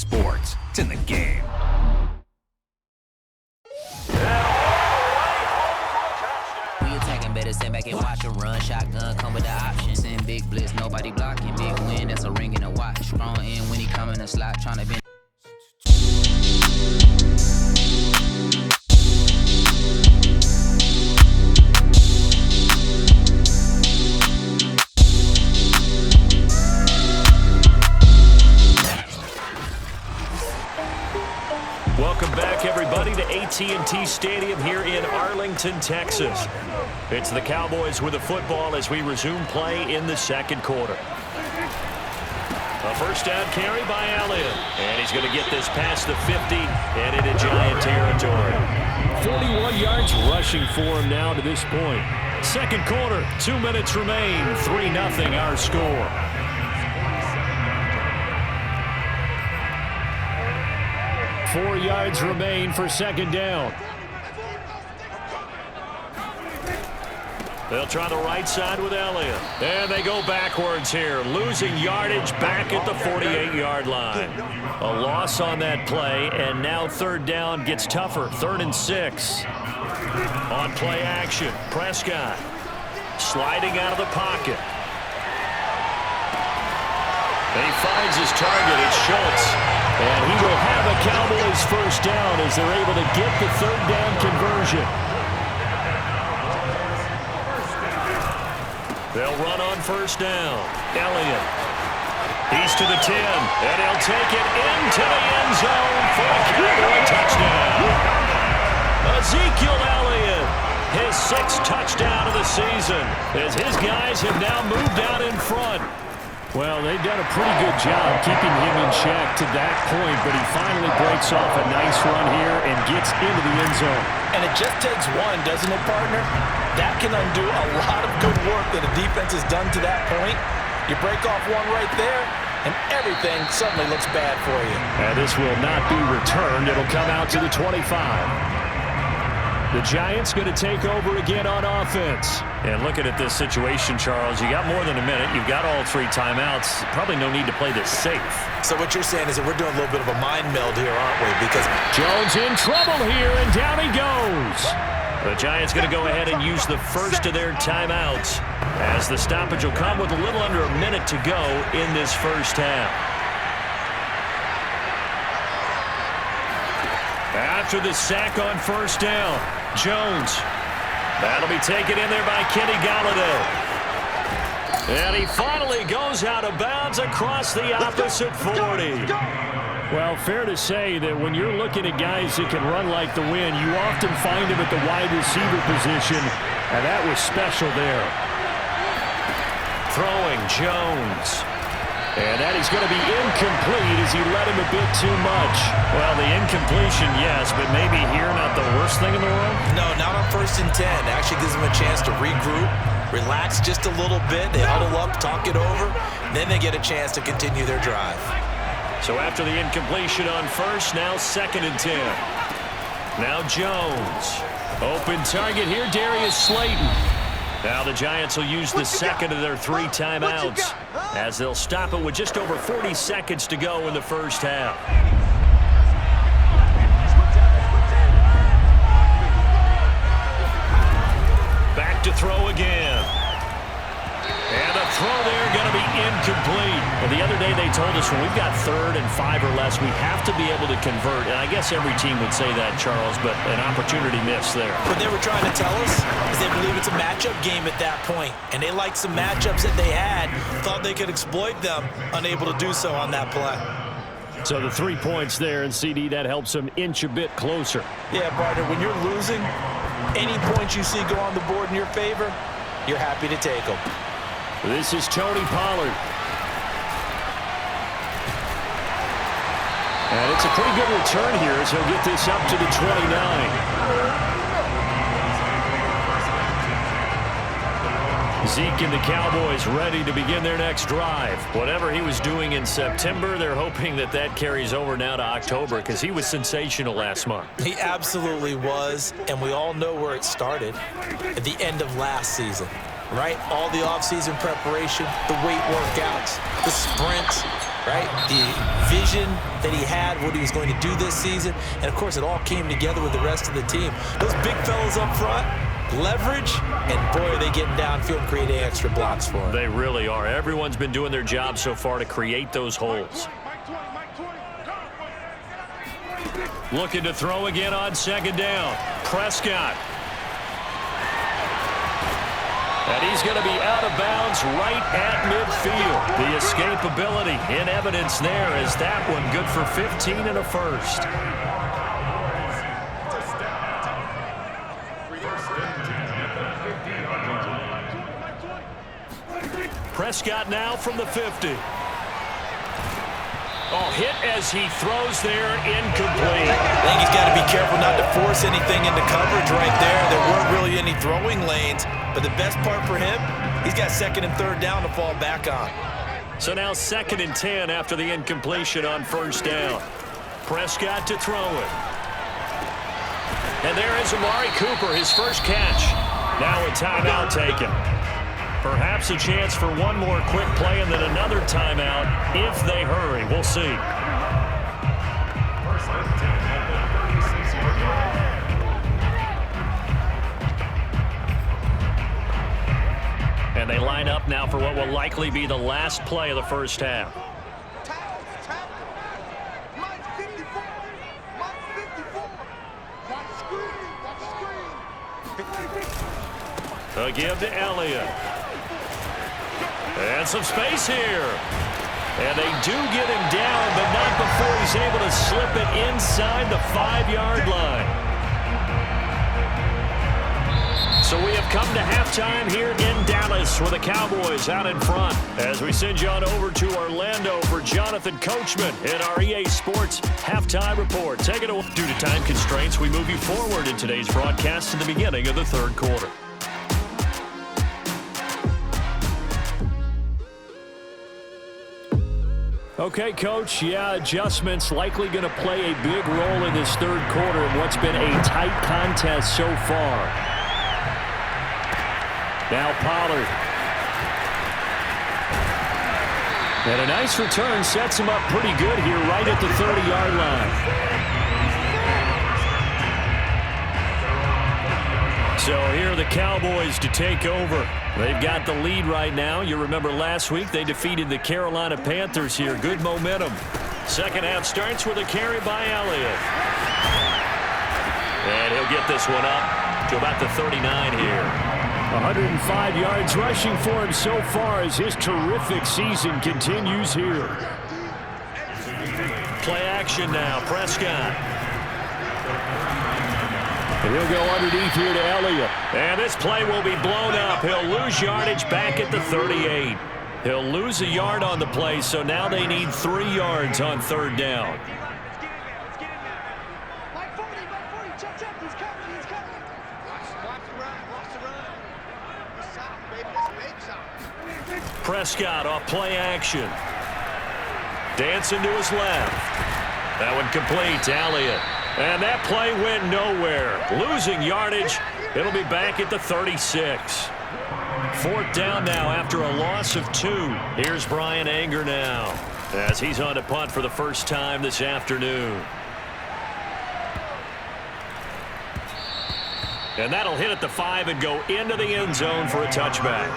sports. It's in the game. We attacking, better sit back and watch a run. Shotgun come with the option. Send big blitz, nobody blocking. Big win, that's a ring and a watch. Strong in when he come in the slot, trying to bend. Welcome back, everybody, to AT&T Stadium here in Arlington, Texas. It's the Cowboys with the football as we resume play in the second quarter. A first down carry by Elliott. And he's going to get this past the 50 and into Giant territory. 41 yards rushing for him now to this point. Second quarter, 2 minutes remain. 3-0 our score. Four yards remain for second down. They'll try the right side with Elliott. And they go backwards here, losing yardage back at the 48-yard line. A loss on that play, and now third down gets tougher. 3rd and 6. On play action, Prescott sliding out of the pocket. He finds his target. It's Schultz. And he will have a Cowboys first down as they're able to get the third down conversion. They'll run on first down. Elliott. He's to the 10. And he'll take it into the end zone for a Cowboy touchdown. Ezekiel Elliott, his 6th touchdown of the season, as his guys have now moved out in front. Well, they've done a pretty good job keeping him in check to that point, but he finally breaks off a nice run here and gets into the end zone. And it just takes one, doesn't it, partner? That can undo a lot of good work that a defense has done to that point. You break off one right there, and everything suddenly looks bad for you. And this will not be returned. It'll come out to the 25. The Giants going to take over again on offense. And looking at this situation, Charles, you got more than a minute. You've got all 3 timeouts. Probably no need to play this safe. So what you're saying is that we're doing a little bit of a mind meld here, aren't we? Because Jones in trouble here, and down he goes. The Giants going to go ahead and use the first of their timeouts, as the stoppage will come with a little under a minute to go in this first half. After the sack on first down, Jones. That'll be taken in there by Kenny Golladay. And he finally goes out of bounds across the opposite 40. Well, fair to say that when you're looking at guys that can run like the wind, you often find them at the wide receiver position, and that was special there. Throwing Jones. And that is going to be incomplete as he led him a bit too much. Well, the incompletion, yes, but maybe here not the worst thing in the world? no, not on 1st and 10. It actually gives them a chance to regroup, relax just a little bit. They huddle up, talk it over, then they get a chance to continue their drive. So after the incompletion on first, now 2nd and 10. Now Jones. Open target here, Darius Slayton. Now the Giants will use the second of their 3 timeouts, as they'll stop it with just over 40 seconds to go in the first half. Back to throw again. And the throw there going to be incomplete. Well, the other day they told us when we've got 3rd and 5 or less, we have to be able to convert. And I guess every team would say that, Charles, but an opportunity missed there. What they were trying to tell us is they believe it's a matchup game at that point. And they liked some matchups that they had, thought they could exploit them, unable to do so on that play. So the 3 points there, and CD, that helps them inch a bit closer. Yeah, partner, when you're losing, any points you see go on the board in your favor, you're happy to take them. This is Tony Pollard. And it's a pretty good return here as he'll get this up to the 29. Zeke and the Cowboys ready to begin their next drive. Whatever he was doing in September, they're hoping that that carries over now to October, because he was sensational last month. He absolutely was, and we all know where it started, at the end of last season. right? All the offseason preparation, the weight workouts, the sprints, right? The vision that he had, what he was going to do this season. And, of course, it all came together with the rest of the team. Those big fellas up front, leverage, and, boy, are they getting downfield and creating extra blocks for him. They really are. Everyone's been doing their job so far to create those holes. Looking to throw again on second down. Prescott. And he's going to be out of bounds right at midfield. The escapability in evidence there as that one good for 15 and a first. Prescott now from the 50. Oh, hit as he throws there, incomplete. I think he's got to be careful not to force anything into coverage right there. There weren't really any throwing lanes, but the best part for him, he's got second and third down to fall back on. So now 2nd and 10 after the incompletion on first down. Prescott to throw it. And there is Amari Cooper, his first catch. Now a timeout taken. Perhaps a chance for one more quick play and then another timeout if they hurry. We'll see. And they line up now for what will likely be the last play of the first half. A give to Elliott. And some space here. And they do get him down, but not before he's able to slip it inside the 5-yard line. So we have come to halftime here in Dallas with the Cowboys out in front. As we send you on over to Orlando for Jonathan Coachman in our EA Sports Halftime Report. Take it away. Due to time constraints, we move you forward in today's broadcast to the beginning of the third quarter. Okay, Coach, adjustments likely going to play a big role in this third quarter in what's been a tight contest so far. Now Pollard. And a nice return sets him up pretty good here right at the 30-yard line. So here are the Cowboys to take over. They've got the lead right now. You remember last week they defeated the Carolina Panthers here. Good momentum. Second half starts with a carry by Elliott. And he'll get this one up to about the 39 here. 105 yards rushing for him so far as his terrific season continues here. Play action now. Prescott. And he'll go underneath here to Elliott. And this play will be blown up. He'll lose yardage back at the 38. He'll lose a yard on the play, so now they need 3 yards on third down. Prescott off play action. Dancing to his left. That one complete to Elliott. And that play went nowhere. Losing yardage. It'll be back at the 36. Fourth down now after a loss of 2. Here's Brian Anger now as he's on to punt for the first time this afternoon. And that'll hit at the 5 and go into the end zone for a touchback.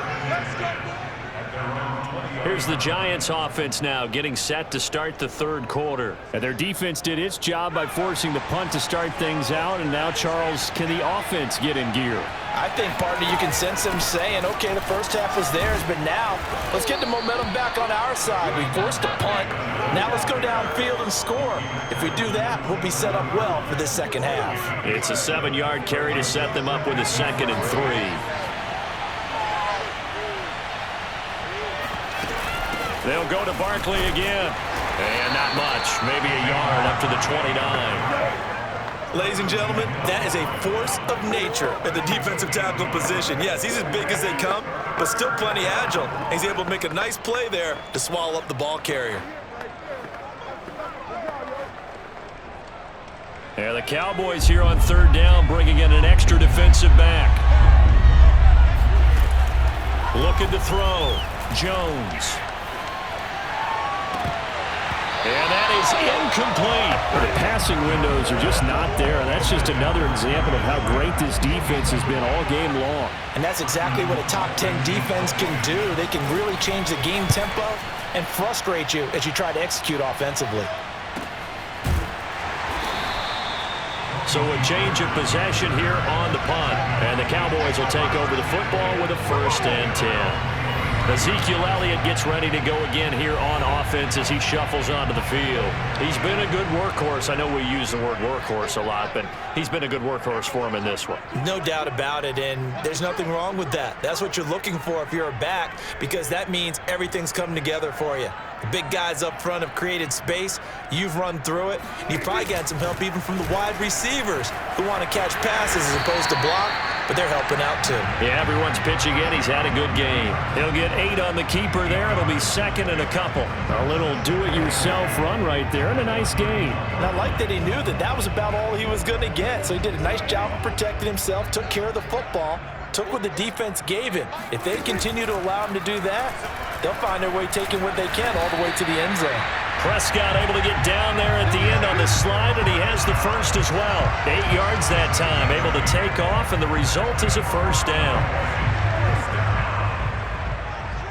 Here's the Giants offense now getting set to start the third quarter. And their defense did its job by forcing the punt to start things out. And now, Charles, can the offense get in gear? I think, partner, you can sense them saying, okay, the first half was theirs, but now let's get the momentum back on our side. We forced a punt. Now let's go downfield and score. If we do that, we'll be set up well for this second half. It's a 7-yard carry to set them up with a 2nd and 3. They'll go to Barkley again. And not much. Maybe a yard up to the 29. Ladies and gentlemen, that is a force of nature at the defensive tackle position. Yes, he's as big as they come, but still plenty agile. He's able to make a nice play there to swallow up the ball carrier. Yeah, the Cowboys here on third down bringing in an extra defensive back. Looking to throw. Jones. And that is incomplete. The passing windows are just not there. And that's just another example of how great this defense has been all game long. And that's exactly what a top 10 defense can do. They can really change the game tempo and frustrate you as you try to execute offensively. So a change of possession here on the punt. And the Cowboys will take over the football with a 1st and 10. Ezekiel Elliott gets ready to go again here on offense as he shuffles onto the field. He's been a good workhorse. I know we use the word workhorse a lot, but he's been a good workhorse for him in this one. No doubt about it, and there's nothing wrong with that. That's what you're looking for if you're a back, because that means everything's coming together for you. The big guys up front have created space. You've run through it. You've probably got some help even from the wide receivers who want to catch passes as opposed to block, but they're helping out too. Yeah, everyone's pitching in. He's had a good game. He'll get 8 on the keeper there. It'll be 2nd and a couple. A little do-it-yourself run right there and a nice game. And I like that he knew that that was about all he was going to get. So he did a nice job of protecting himself, took care of the football, took what the defense gave him. If they continue to allow him to do that, they'll find their way taking what they can all the way to the end zone. Prescott able to get down there at the end on the slide, and he has the 1st as well. 8 yards that time, able to take off, and the result is a 1st down.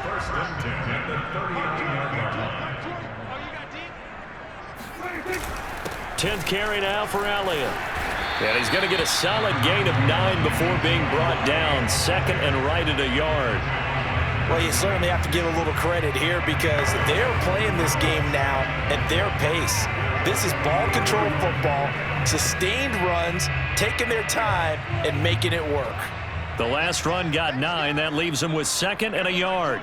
1st and 10 at the 38-yard line. 10th carry now for Elliott. And he's going to get a solid gain of 9 before being brought down. 2nd and right at a yard. Well, you certainly have to give a little credit here because they're playing this game now at their pace. This is ball control football, sustained runs, taking their time and making it work. The last run got 9. That leaves him with 2nd and a yard.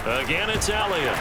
Again, it's Elliott.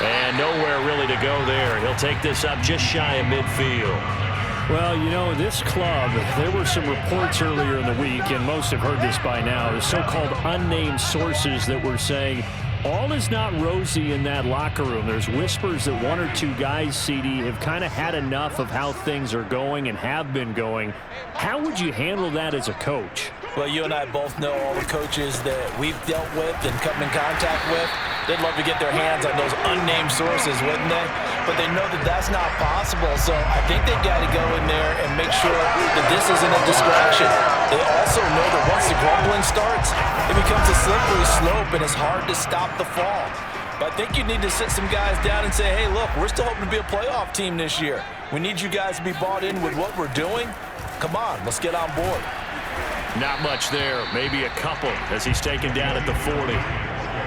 And nowhere really to go there. He'll take this up just shy of midfield. Well, you know, this club, there were some reports earlier in the week, and most have heard this by now, the so-called unnamed sources that were saying all is not rosy in that locker room. There's whispers that 1 or 2 guys, CD, have kind of had enough of how things are going and have been going. How would you handle that as a coach? Well, you and I both know all the coaches that we've dealt with and come in contact with. They'd love to get their hands on those unnamed sources, wouldn't they? But they know that that's not possible, so I think they've got to go in there and make sure that this isn't a distraction. They also know that once the grumbling starts, it becomes a slippery slope, and it's hard to stop the fall. But I think you need to sit some guys down and say, hey, look, we're still hoping to be a playoff team this year. We need you guys to be bought in with what we're doing. Come on, let's get on board. Not much there, maybe a couple as he's taken down at the 40.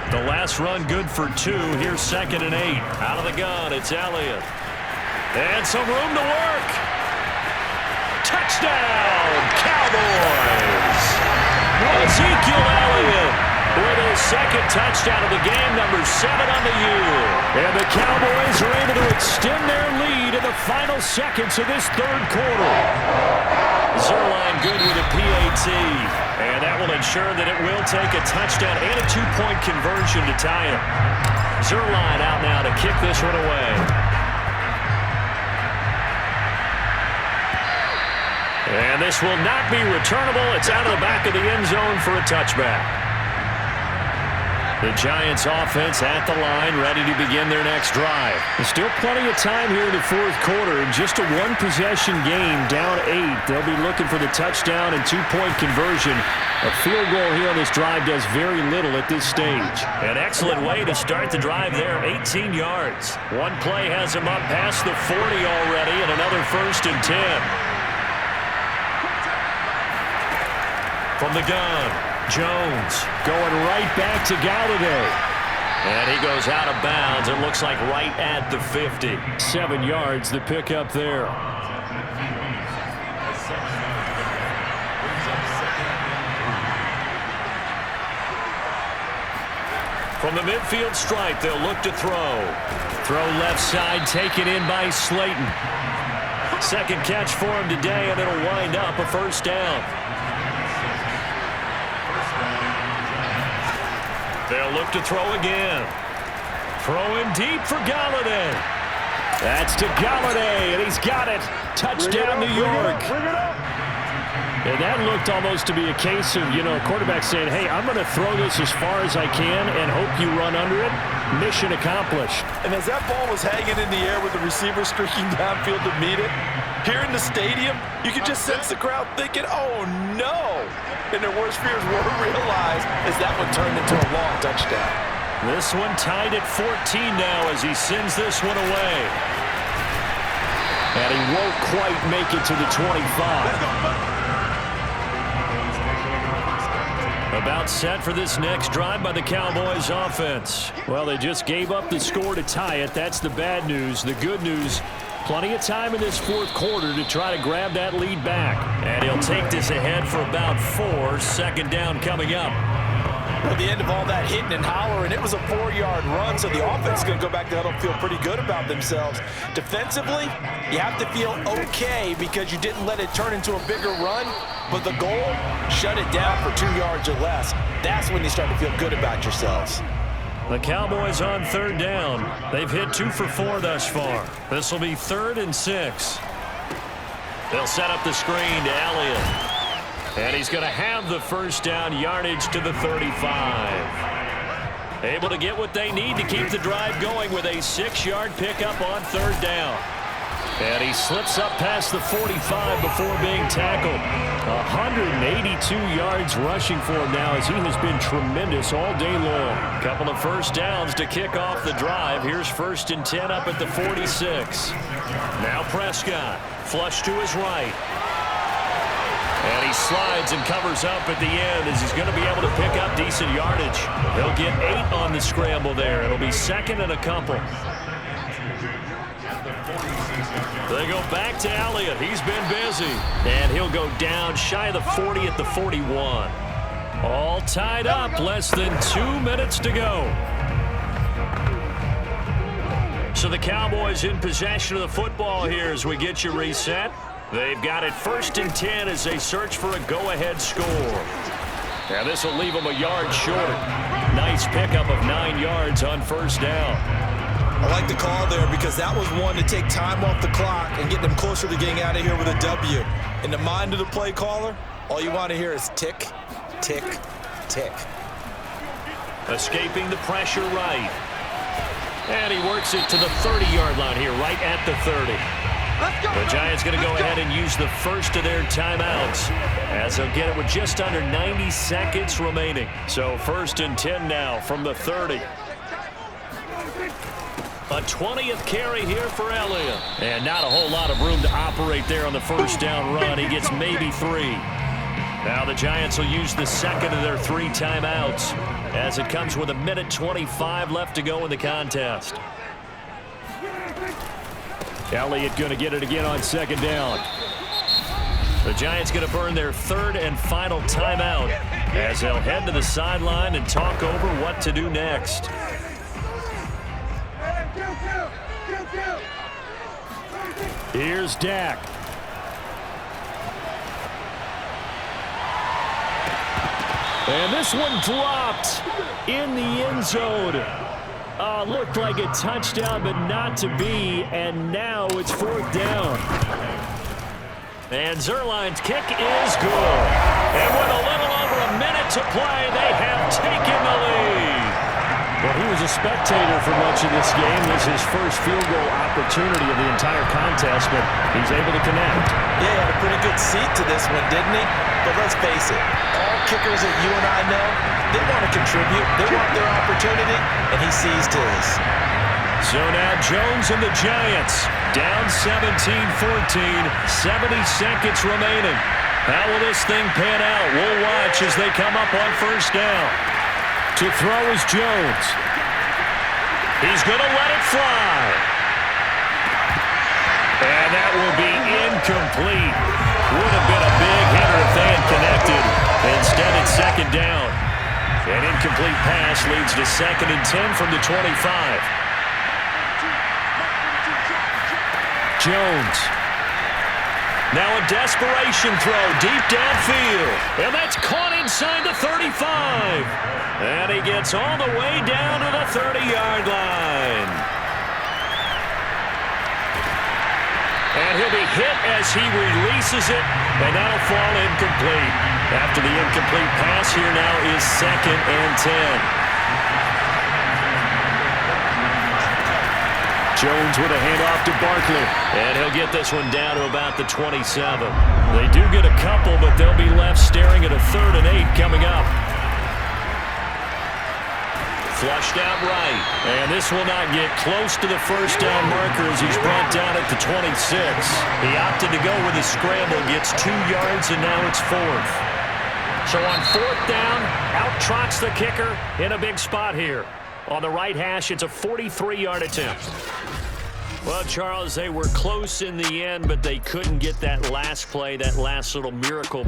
The last run good for 2. Here's 2nd and 8. Out of the gun, it's Elliott. And some room to work. Touchdown, Cowboys! Ezekiel Elliott with his 2nd touchdown of the game, number 7 on the year. And the Cowboys are able to extend their lead in the final seconds of this 3rd quarter. Zerline good with a PAT, and that will ensure that it will take a touchdown and a 2-point conversion to tie it. Zerline out now to kick this one away. And this will not be returnable. It's out of the back of the end zone for a touchback. The Giants offense at the line, ready to begin their next drive. There's still plenty of time here in the 4th quarter. In just a 1-possession game, down 8. They'll be looking for the touchdown and 2-point conversion. A field goal here on this drive does very little at this stage. An excellent way to start the drive there, 18 yards. One play has him up past the 40 already, and another 1st and 10. From the gun. Jones going right back to Galladay. And he goes out of bounds. It looks like right at the 50. 7 yards, the pickup there. From the midfield stripe, they'll look to throw. Throw left side, taken in by Slayton. 2nd catch for him today, and it'll wind up a 1st down. They'll look to throw again. Throwing deep for Galladay. That's to Galladay, and he's got it. Touchdown, New York. Bring it up. And that looked almost to be a case of, a quarterback saying, hey, I'm going to throw this as far as I can and hope you run under it. Mission accomplished. And as that ball was hanging in the air with the receiver streaking downfield to meet it, here in the stadium, you could just sense the crowd thinking, oh, no. And their worst fears were realized as that one turned into a long touchdown. This one tied at 14 now as he sends this one away. And he won't quite make it to the 25. About set for this next drive by the Cowboys offense. Well, they just gave up the score to tie it. That's the bad news. The good news, plenty of time in this fourth quarter to try to grab that lead back. And he'll take this ahead for about 4. Second down coming up. At the end of all that hitting and hollering, it was a 4-yard run, so the offense is going to go back to huddle, feel pretty good about themselves. Defensively, you have to feel okay because you didn't let it turn into a bigger run, but the goal, shut it down for 2 yards or less. That's when you start to feel good about yourselves. The Cowboys on third down. They've hit 2 for 4 thus far. This will be 3rd and 6. They'll set up the screen to Elliott. And he's going to have the first down, yardage to the 35. Able to get what they need to keep the drive going with a 6-yard pickup on third down. And he slips up past the 45 before being tackled. 182 yards rushing for him now as he has been tremendous all day long. Couple of first downs to kick off the drive. Here's 1st and 10 up at the 46. Now Prescott, flush to his right. And he slides and covers up at the end as he's going to be able to pick up decent yardage. He'll get 8 on the scramble there. It'll be 2nd and a couple. They go back to Elliott. He's been busy. And he'll go down shy of the 40 at the 41. All tied up. Less than 2 minutes to go. So the Cowboys in possession of the football here as we get you reset. They've got it 1st and 10 as they search for a go-ahead score. Now this will leave them a yard short. Nice pickup of 9 yards on first down. I like the call there because that was one to take time off the clock and get them closer to getting out of here with a W. In the mind of the play caller, all you want to hear is tick, tick, tick. Escaping the pressure right. And he works it to the 30-yard line here, right at the 30. The Giants going to go ahead and use the first of their timeouts as they'll get it with just under 90 seconds remaining. So 1st and 10 now from the 30. A 20th carry here for Elliott. And not a whole lot of room to operate there on the first down run. He gets maybe 3. Now the Giants will use the 2nd of their 3 timeouts as it comes with 1:25 left to go in the contest. Elliott going to get it again on 2nd down. The Giants going to burn their 3rd and final timeout as they'll head to the sideline and talk over what to do next. Here's Dak. And this one dropped in the end zone. Looked like a touchdown, but not to be. And now it's 4th down. And Zerline's kick is good. And with a little over a minute to play, they have taken the lead. Well, he was a spectator for much of this game. This is his first field goal opportunity of the entire contest, but he's able to connect. Yeah, he had a pretty good seat to this one, didn't he? But let's face it, all kickers that you and I know, they want to contribute. They want their opportunity, and he seized his. So now Jones and the Giants down 17-14, 70 seconds remaining. How will this thing pan out? We'll watch as they come up on first down. To throw is Jones. He's going to let it fly. And that will be incomplete. Would have been a big hitter if they had connected. Instead, it's 2nd down. An incomplete pass leads to 2nd and 10 from the 25. Jones. Now a desperation throw deep downfield. And that's caught inside the 35. And he gets all the way down to the 30-yard line. And he'll be hit as he releases it, and that'll fall incomplete. After the incomplete pass, here now is 2nd and 10. Jones with a handoff to Barkley, and he'll get this one down to about the 27. They do get a couple, but they'll be left staring at a 3rd and 8 coming up. Flushed out right, and this will not get close to the first down marker as he's brought down at the 26. He opted to go with a scramble, gets 2 yards, and now it's 4th. So on 4th down, out trots the kicker in a big spot here. On the right hash, it's a 43-yard attempt. Well, Charles, they were close in the end, but they couldn't get that last play, that last little miracle